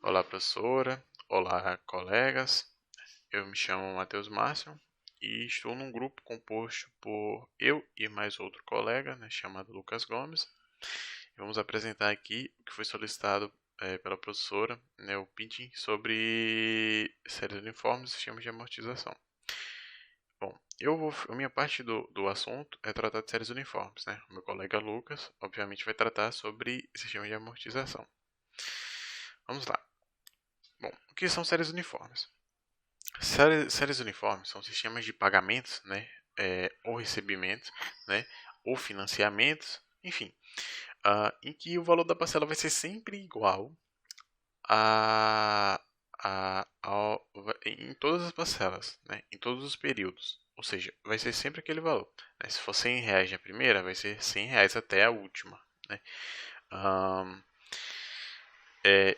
Olá, professora. Olá, colegas. Eu me chamo Matheus Márcio e estou num grupo composto por eu e mais outro colega, chamado Lucas Gomes. Vamos apresentar aqui o que foi solicitado pela professora, o PINTIM, sobre séries uniformes e sistemas de amortização. Bom, a minha parte do assunto é tratar de séries uniformes, né? O meu colega Lucas, obviamente, vai tratar sobre sistemas de amortização. Vamos lá. Bom, o que são séries uniformes? Séries uniformes são sistemas de pagamentos, ou recebimentos, ou financiamentos, enfim, em que o valor da parcela vai ser sempre igual a, em todas as parcelas, em todos os períodos. Ou seja, vai ser sempre aquele valor. Se for R$ 100 na primeira, vai ser R$ 100 até a última. Né?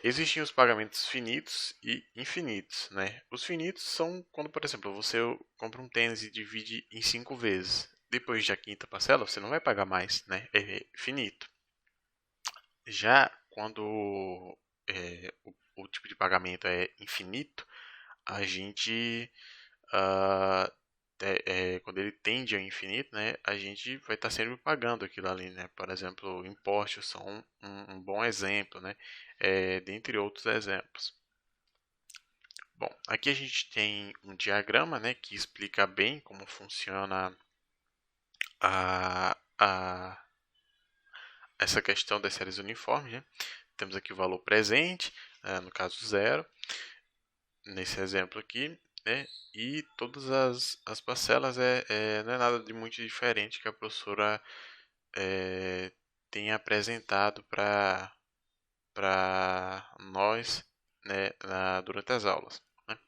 Existem os pagamentos finitos e infinitos, né? Os finitos são quando, por exemplo, você compra um tênis e divide em 5 vezes. Depois da quinta parcela, você não vai pagar mais, né? É finito. Já quando o tipo de pagamento é infinito, a gente, ah, quando ele tende ao infinito, né, a gente vai estar sempre pagando aquilo ali, né? Por exemplo, impostos são um bom exemplo, né? Dentre outros exemplos. Bom, aqui a gente tem um diagrama, né, que explica bem como funciona a, a, essa questão das séries uniformes. Né? Temos aqui o valor presente, no caso zero, nesse exemplo aqui, né? E todas as parcelas não é nada de muito diferente que a professora tem apresentado para nós, né, durante as aulas. Né?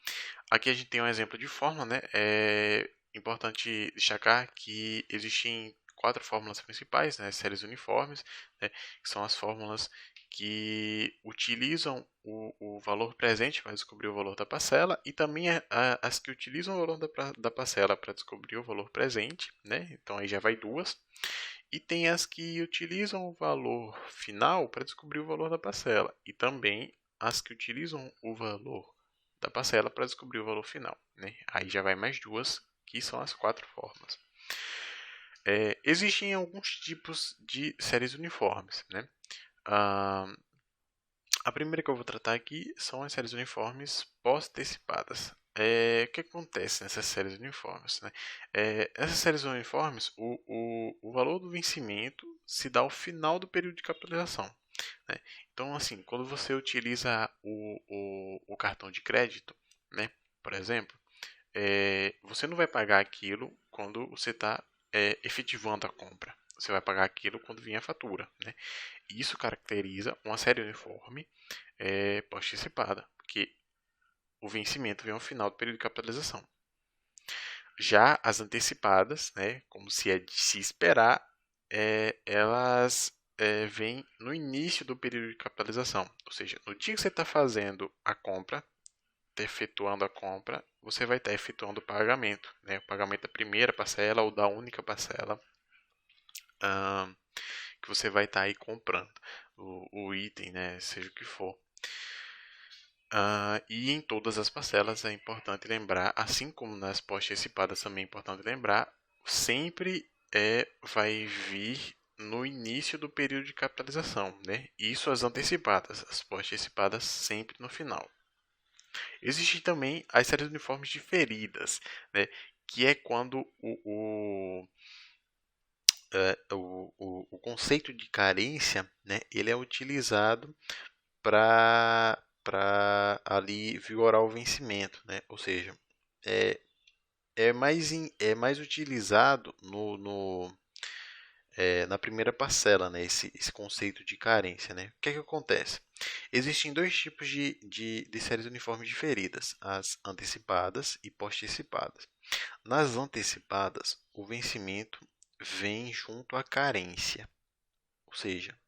Aqui a gente tem um exemplo de fórmula. Né? É importante destacar que existem 4 fórmulas principais, né, séries uniformes, né, que são as fórmulas que utilizam o valor presente para descobrir o valor da parcela e também as que utilizam o valor da parcela para descobrir o valor presente. Né? Então aí já vai duas. E tem as que utilizam o valor final para descobrir o valor da parcela. E também as que utilizam o valor da parcela para descobrir o valor final. Né? Aí já vai mais duas, que são as 4 formas. Existem alguns tipos de séries uniformes. Né? A primeira que eu vou tratar aqui são as séries uniformes pós-antecipadas. O que acontece nessas séries uniformes? Né? Essas séries uniformes, o valor do vencimento se dá ao final do período de capitalização. Né? Então, assim, quando você utiliza o cartão de crédito, né, por exemplo, você não vai pagar aquilo quando você está efetivando a compra. Você vai pagar aquilo quando vier a fatura. Né? Isso caracteriza uma série uniforme pós-antecipada, porque o vencimento vem ao final do período de capitalização. Já as antecipadas, né, como se é de se esperar, elas vêm no início do período de capitalização. Ou seja, no dia que você está fazendo a compra, está efetuando a compra, você vai estar efetuando o pagamento. Né, o pagamento da primeira parcela ou da única parcela que você vai estar aí comprando o item, né, seja o que for. E em todas as parcelas é importante lembrar, assim como nas pós-antecipadas também é importante lembrar, sempre vai vir no início do período de capitalização. Né? Isso as antecipadas, as pós-antecipadas sempre no final. Existem também as séries uniformes diferidas, né? Que é quando o conceito de carência, né? Ele é utilizado para ali vigorar o vencimento, né? Ou seja, é, é mais utilizado na primeira parcela, né? Esse conceito de carência, né? O que é que acontece? Existem dois tipos de séries uniformes diferidas, as antecipadas e pós-antecipadas. Nas antecipadas, o vencimento vem junto à carência, ou seja,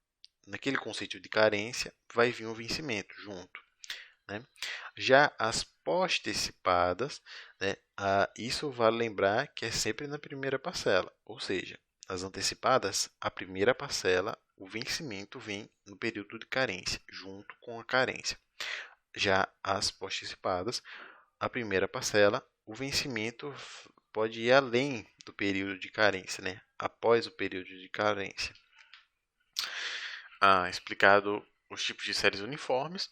naquele conceito de carência vai vir um vencimento junto. Né? Já as pós-antecipadas, né, isso vale lembrar que é sempre na primeira parcela, ou seja, nas antecipadas, a primeira parcela, o vencimento vem no período de carência, junto com a carência. Já as postecipadas, a primeira parcela, o vencimento pode ir além do período de carência, né? Após o período de carência. Explicado os tipos de séries uniformes,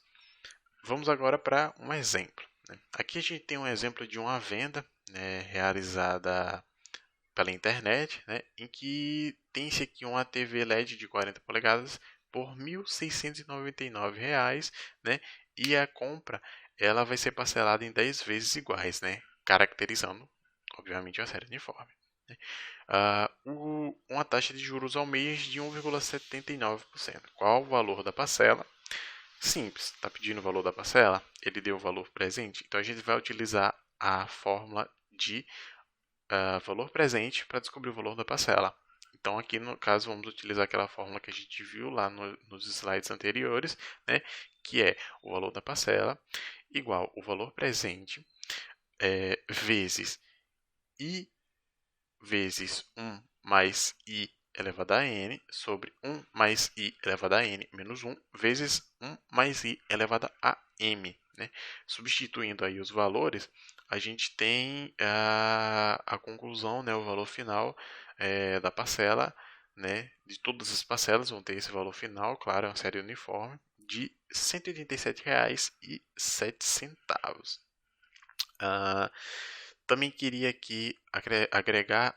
vamos agora para um exemplo. Aqui a gente tem um exemplo de uma venda, né, realizada pela internet, né, em que tem-se aqui uma TV LED de 40 polegadas por R$ 1.699, né, e a compra ela vai ser parcelada em 10 vezes iguais, né, caracterizando, obviamente, uma série uniforme. Né. Uma taxa de juros ao mês de 1,79%. Qual o valor da parcela? Simples, está pedindo o valor da parcela? Ele deu o valor presente? Então a gente vai utilizar a fórmula de valor presente para descobrir o valor da parcela. Então aqui no caso vamos utilizar aquela fórmula que a gente viu lá nos slides anteriores, né, que é o valor da parcela igual o valor presente vezes I vezes 1 mais I elevado a n sobre 1 mais I elevado a n menos 1 vezes 1 mais I elevado a m. Né? Substituindo aí os valores, a gente tem a conclusão, né, o valor final da parcela, né, de todas as parcelas vão ter esse valor final, claro, é uma série uniforme, de R$ 187,07. Também queria aqui agregar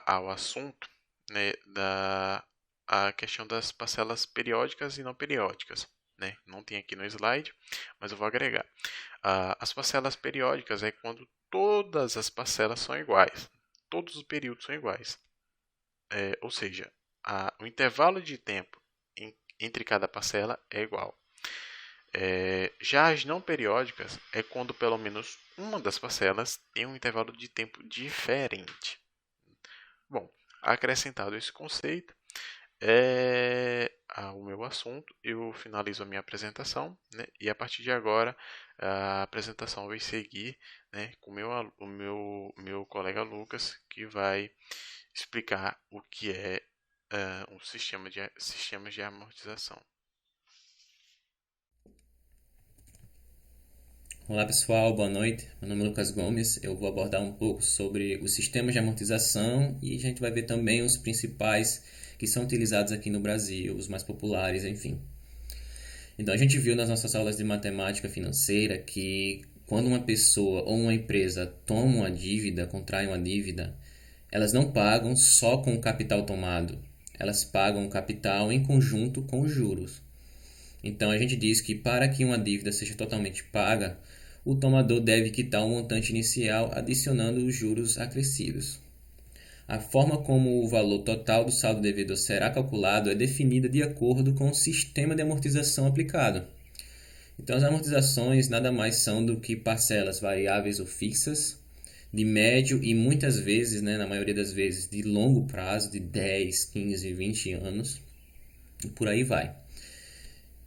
ao assunto, né, a questão das parcelas periódicas e não periódicas. Né? Não tem aqui no slide, mas eu vou agregar. As parcelas periódicas é quando todas as parcelas são iguais, todos os períodos são iguais. Ou seja, o intervalo de tempo entre cada parcela é igual. Já as não periódicas é quando pelo menos uma das parcelas tem um intervalo de tempo diferente. Bom, acrescentado esse conceito, o meu assunto, eu finalizo a minha apresentação, né, e a partir de agora a apresentação vai seguir, né, com o meu colega Lucas, que vai explicar o que é um sistemas de amortização. Olá pessoal, boa noite. Meu nome é Lucas Gomes. Eu vou abordar um pouco sobre os sistemas de amortização e a gente vai ver também os principais que são utilizados aqui no Brasil, os mais populares, enfim. Então a gente viu nas nossas aulas de matemática financeira que quando uma pessoa ou uma empresa toma uma dívida, contrai uma dívida, elas não pagam só com o capital tomado, elas pagam o capital em conjunto com os juros. Então a gente diz que para que uma dívida seja totalmente paga, o tomador deve quitar o montante inicial adicionando os juros acrescidos. A forma como o valor total do saldo devedor será calculado é definida de acordo com o sistema de amortização aplicado. Então as amortizações nada mais são do que parcelas variáveis ou fixas, de médio e muitas vezes, né, na maioria das vezes, de longo prazo, de 10, 15, 20 anos, e por aí vai.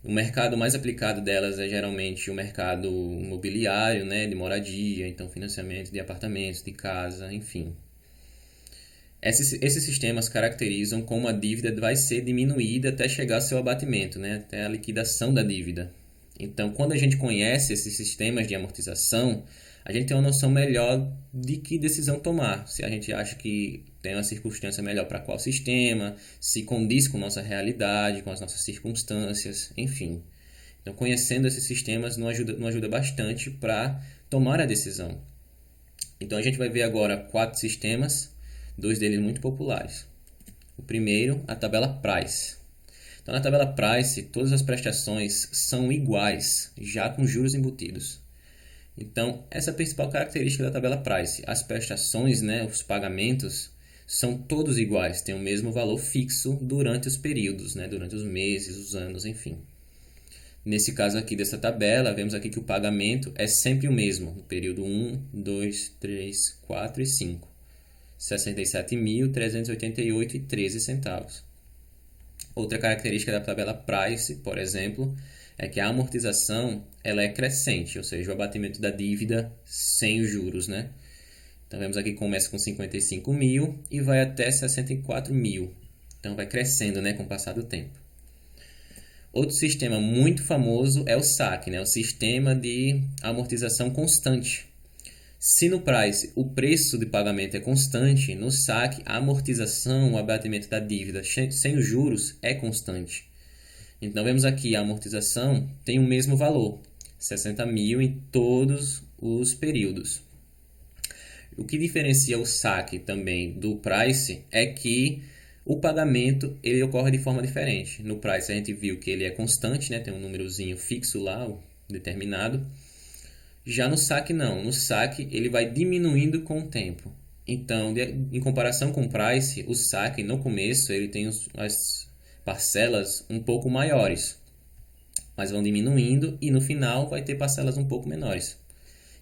O mercado mais aplicado delas é geralmente o mercado imobiliário, né, de moradia, então financiamento de apartamentos, de casa, enfim. Esses sistemas caracterizam como a dívida vai ser diminuída até chegar ao seu abatimento, né, até a liquidação da dívida. Então, quando a gente conhece esses sistemas de amortização, a gente tem uma noção melhor de que decisão tomar. Se a gente acha que tem uma circunstância melhor para qual sistema, se condiz com nossa realidade, com as nossas circunstâncias, enfim. Então, conhecendo esses sistemas nos ajuda bastante para tomar a decisão. Então, a gente vai ver agora 4 sistemas, 2 deles muito populares. O primeiro, a tabela Price. Então, na tabela Price, todas as prestações são iguais, já com juros embutidos. Então, essa é a principal característica da tabela Price. As prestações, né, os pagamentos, são todos iguais, têm o mesmo valor fixo durante os períodos, né, durante os meses, os anos, enfim. Nesse caso aqui dessa tabela, vemos aqui que o pagamento é sempre o mesmo, no período 1, 2, 3, 4 e 5. R$ 67.388,13. Outra característica da tabela Price, por exemplo, é que a amortização ela é crescente, ou seja, o abatimento da dívida sem os juros, né? Então, vemos aqui que começa com 55 mil e vai até 64 mil. Então, vai crescendo, né, com o passar do tempo. Outro sistema muito famoso é o SAC, né? O sistema de amortização constante. Se no Price o preço de pagamento é constante, no SAC a amortização, o abatimento da dívida sem os juros é constante. Então vemos aqui a amortização tem o mesmo valor, 60 mil em todos os períodos. O que diferencia o SAC também do Price é que o pagamento ele ocorre de forma diferente. No Price a gente viu que ele é constante, né? Tem um númerozinho fixo lá, determinado. Já no SAC não. No SAC ele vai diminuindo com o tempo. Então, em comparação com o Price, o SAC no começo ele tem as parcelas um pouco maiores, mas vão diminuindo e no final vai ter parcelas um pouco menores.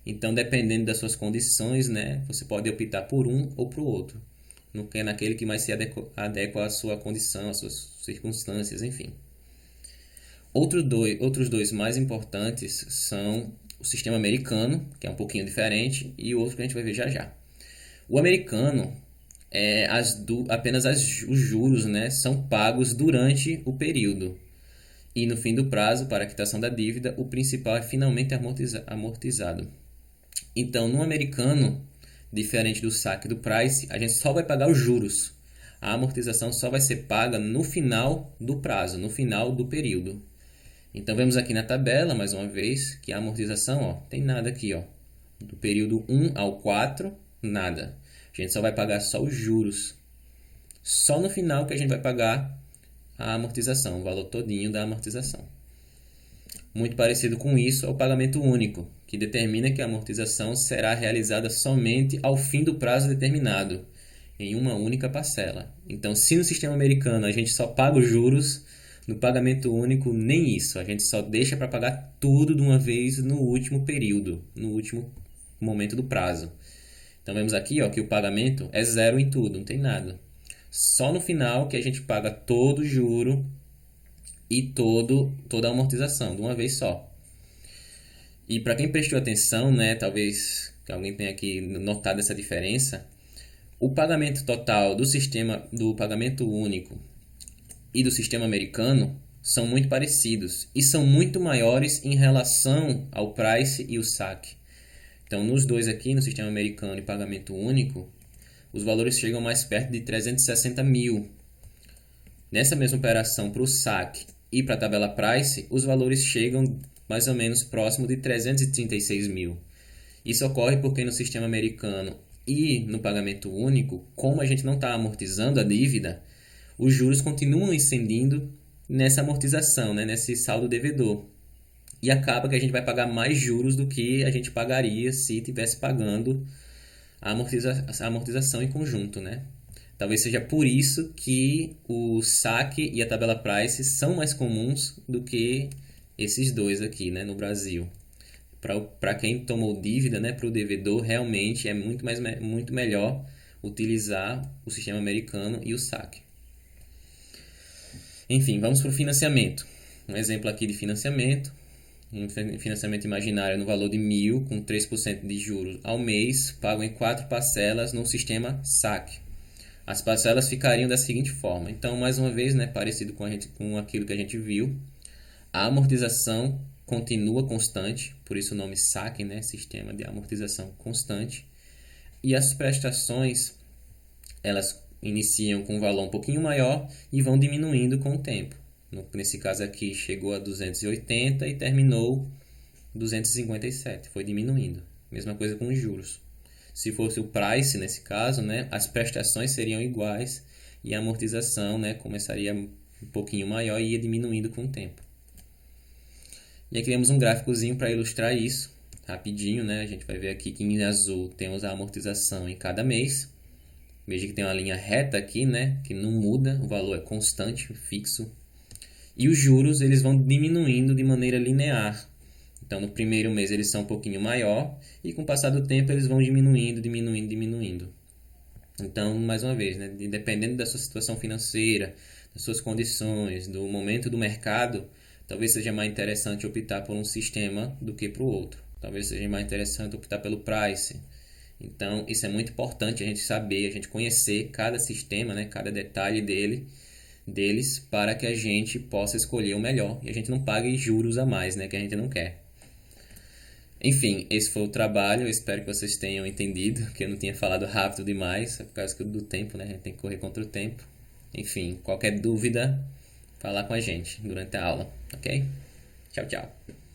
Então, dependendo das suas condições, né, você pode optar por um ou por outro, naquele que mais se adequa à sua condição, às suas circunstâncias, enfim. Outros dois mais importantes são o sistema americano, que é um pouquinho diferente, e o outro que a gente vai ver já já. O americano, apenas os juros, né, são pagos durante o período. E no fim do prazo, para a quitação da dívida, o principal é finalmente amortizado. Então, no americano, diferente do saque do Price, a gente só vai pagar os juros. A amortização só vai ser paga no final do prazo, no final do período. Então, vemos aqui na tabela, mais uma vez, que a amortização, tem nada aqui, do período 1 ao 4, nada. A gente só vai pagar só os juros. Só no final que a gente vai pagar a amortização, o valor todinho da amortização. Muito parecido com isso é o pagamento único, que determina que a amortização será realizada somente ao fim do prazo determinado, em uma única parcela. Então, se no sistema americano a gente só paga os juros, no pagamento único nem isso, a gente só deixa para pagar tudo de uma vez no último período, no último momento do prazo. Então, vemos aqui que o pagamento é zero em tudo, não tem nada. Só no final que a gente paga todo o juro e toda a amortização, de uma vez só. E para quem prestou atenção, né, talvez que alguém tenha aqui notado essa diferença, o pagamento total do pagamento único e do sistema americano são muito parecidos e são muito maiores em relação ao Price e o SAC. Então, nos dois aqui, no sistema americano e pagamento único, os valores chegam mais perto de 360 mil. Nessa mesma operação para o SAC e para a tabela Price, os valores chegam mais ou menos próximo de 336 mil. Isso ocorre porque no sistema americano e no pagamento único, como a gente não está amortizando a dívida, os juros continuam incidindo nessa amortização, né, nesse saldo devedor. E acaba que a gente vai pagar mais juros do que a gente pagaria se estivesse pagando a amortização em conjunto, né? Talvez seja por isso que o saque e a tabela Price são mais comuns do que esses dois aqui, né, no Brasil. Para quem tomou dívida, né, para o devedor, realmente é muito melhor utilizar o sistema americano e o saque. Enfim, vamos para o financiamento. Um exemplo aqui de financiamento. Um financiamento imaginário no valor de 1.000 com 3% de juros ao mês, pago em 4 parcelas no sistema saque. As parcelas ficariam da seguinte forma. Então, mais uma vez, né, parecido com aquilo que a gente viu, a amortização continua constante, por isso o nome SAC, né, Sistema de Amortização Constante. E as prestações, elas iniciam com um valor um pouquinho maior e vão diminuindo com o tempo. Nesse caso aqui chegou a 280 e terminou 257, foi diminuindo. Mesma coisa com os juros. Se fosse o Price, nesse caso, né, as prestações seriam iguais e a amortização, né, começaria um pouquinho maior e ia diminuindo com o tempo. E aqui temos um gráficozinho para ilustrar isso, rapidinho, né? A gente vai ver aqui que em azul temos a amortização em cada mês. Veja que tem uma linha reta aqui, né, que não muda, o valor é constante, fixo. E os juros eles vão diminuindo de maneira linear. Então, no primeiro mês eles são um pouquinho maior e com o passar do tempo eles vão diminuindo. Então, mais uma vez, né, dependendo da sua situação financeira, das suas condições, do momento do mercado, talvez seja mais interessante optar por um sistema do que por outro. Talvez seja mais interessante optar pelo Price. Então, isso é muito importante a gente saber, a gente conhecer cada sistema, né, cada detalhe dele, deles para que a gente possa escolher o melhor e a gente não pague juros a mais, né, que a gente não quer. Enfim, esse foi o trabalho, eu espero que vocês tenham entendido, que eu não tinha falado rápido demais, é por causa do tempo, né, a gente tem que correr contra o tempo. Enfim, qualquer dúvida, falar com a gente durante a aula, ok? Tchau, tchau.